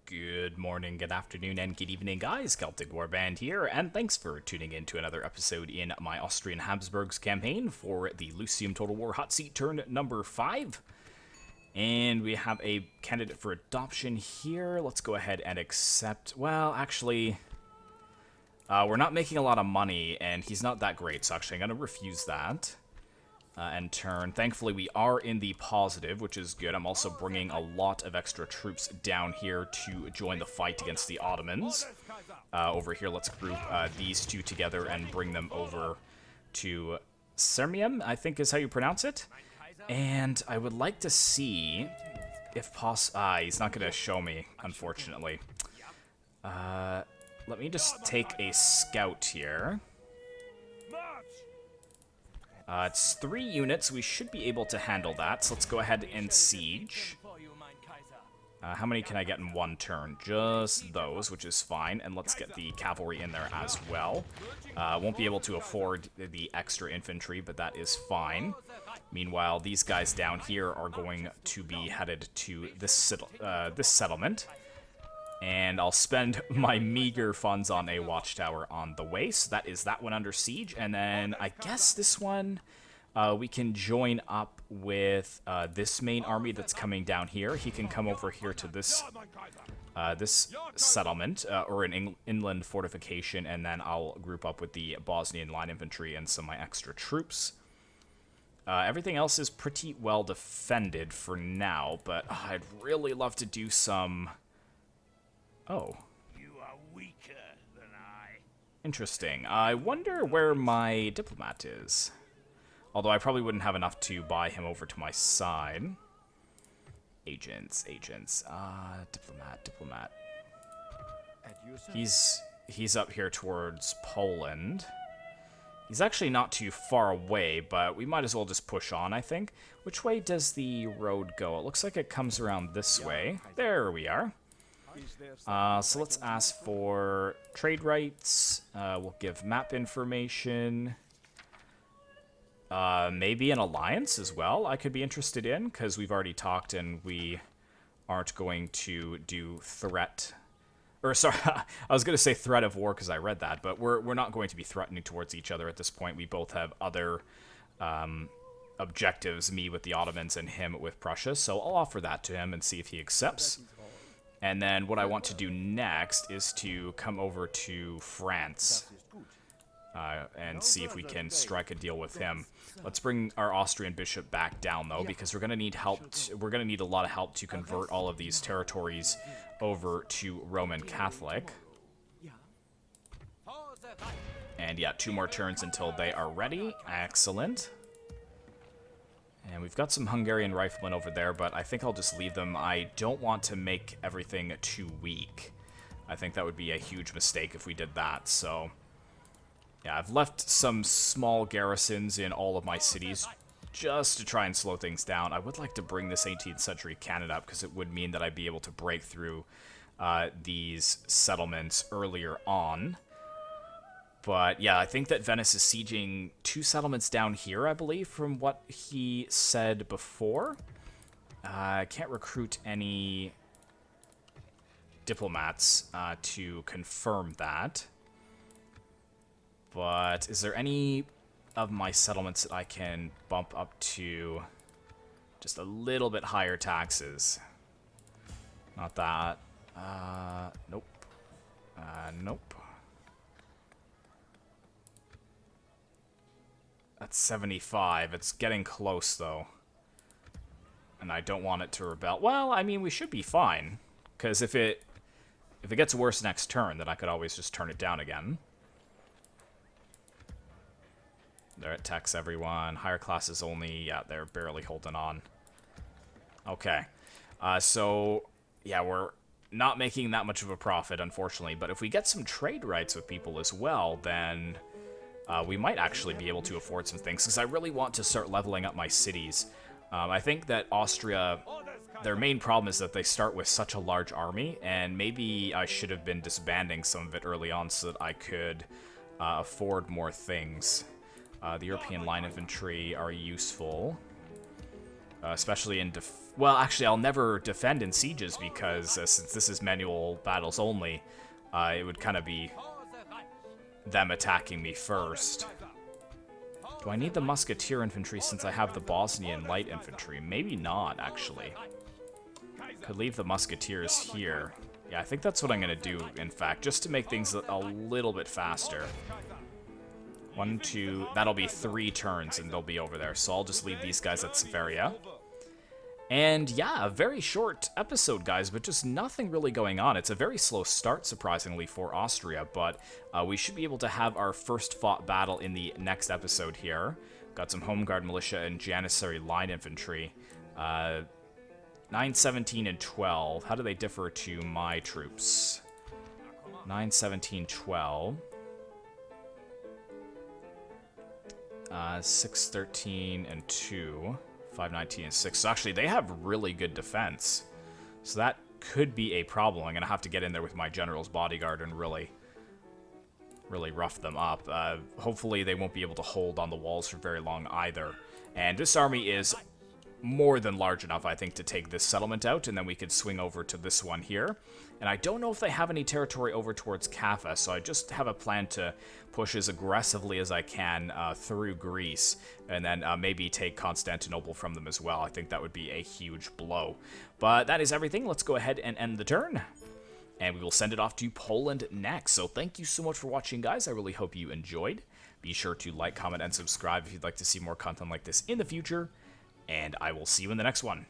Good morning, good afternoon, and good evening, guys. Celtic Warband here, and thanks for tuning in to another episode in my Austrian Habsburgs campaign for the Lucium Total War hot seat turn number 5. And we have a candidate for adoption here. Let's go ahead and accept. Well, actually, we're not making a lot of money, and he's not that great, so actually I'm going to refuse that. And turn. Thankfully, we are in the positive, which is good. I'm also bringing a lot of extra troops down here to join the fight against the Ottomans. Over here, let's group these two together and bring them over to Sirmium, I think is how you pronounce it. And I would like to see if he's not going to show me, unfortunately. Let me just take a scout here. It's 3 units. We should be able to handle that. So let's go ahead and siege. How many can I get in one turn? Just those, which is fine. And let's get the cavalry in there as well. Won't be able to afford the extra infantry, but that is fine. Meanwhile, these guys down here are going to be headed to this settlement. And I'll spend my meager funds on a watchtower on the way. So that is that one under siege. And then I guess this one we can join up with this main army that's coming down here. He can come over here to this settlement or an inland fortification. And then I'll group up with the Bosnian line infantry and some of my extra troops. Everything else is pretty well defended for now. But I'd really love to do some... Oh. You are weaker than I. Interesting. I wonder where my diplomat is. Although I probably wouldn't have enough to buy him over to my side. Agents. Diplomat. He's up here towards Poland. He's actually not too far away, but we might as well just push on, I think. Which way does the road go? It looks like it comes around this way. There we are. So let's ask for trade rights. We'll give map information. Maybe an alliance as well I could be interested in, because we've already talked and we aren't going to do threat... Or, sorry, I was going to say threat of war because I read that, but we're not going to be threatening towards each other at this point. We both have other objectives, me with the Ottomans and him with Prussia, so I'll offer that to him and see if he accepts. And then what I want to do next is to come over to France and see if we can strike a deal with him. Let's bring our Austrian bishop back down, though, because we're going to need help. We're going to need a lot of help to convert all of these territories over to Roman Catholic. And yeah, 2 more turns until they are ready. Excellent. And we've got some Hungarian riflemen over there, but I think I'll just leave them. I don't want to make everything too weak. I think that would be a huge mistake if we did that, so... Yeah, I've left some small garrisons in all of my cities just to try and slow things down. I would like to bring this 18th century cannon up, because it would mean that I'd be able to break through these settlements earlier on. But yeah, I think that Venice is sieging 2 settlements down here, I believe, from what he said before. I can't recruit any diplomats to confirm that. But is there any of my settlements that I can bump up to just a little bit higher taxes? Not that. Nope. Nope. That's 75. It's getting close, though. And I don't want it to rebel. Well, I mean, we should be fine. Because if it gets worse next turn, then I could always just turn it down again. There, it attacks everyone. Higher classes only. Yeah, they're barely holding on. Okay. So, yeah, we're not making that much of a profit, unfortunately. But if we get some trade rights with people as well, then... we might actually be able to afford some things, because I really want to start leveling up my cities. I think that Austria, their main problem is that they start with such a large army, and maybe I should have been disbanding some of it early on so that I could afford more things. The European line infantry are useful. especially in well, actually, I'll never defend in sieges because since this is manual battles only, it would kind of be them attacking me first. Do I need the musketeer infantry since I have the Bosnian light infantry? Maybe not, actually. Could leave the musketeers here. Yeah, I think that's what I'm going to do, in fact, just to make things a little bit faster. 1, 2, that'll be 3 turns and they'll be over there. So I'll just leave these guys at Severia. And yeah, a very short episode, guys, but just nothing really going on. It's a very slow start, surprisingly, for Austria, but we should be able to have our first fought battle in the next episode here. Got some Home Guard militia and Janissary line infantry. 9, 17, and 12. How do they differ to my troops? 9, 17, 12. 6, 13, and 2. 5, 19, and 6. So actually, they have really good defense. So that could be a problem. I'm going to have to get in there with my general's bodyguard and really rough them up. Hopefully, they won't be able to hold on the walls for very long either. And this army is more than large enough, I think, to take this settlement out, and then we could swing over to this one here. And I don't know if they have any territory over towards Kaffa, so I just have a plan to push as aggressively as I can through Greece, and then maybe take Constantinople from them as well. I think that would be a huge blow. But that is everything. Let's go ahead and end the turn, and we will send it off to Poland next. So thank you so much for watching, guys. I really hope you enjoyed. Be sure to like, comment, and subscribe if you'd like to see more content like this in the future, and I will see you in the next one.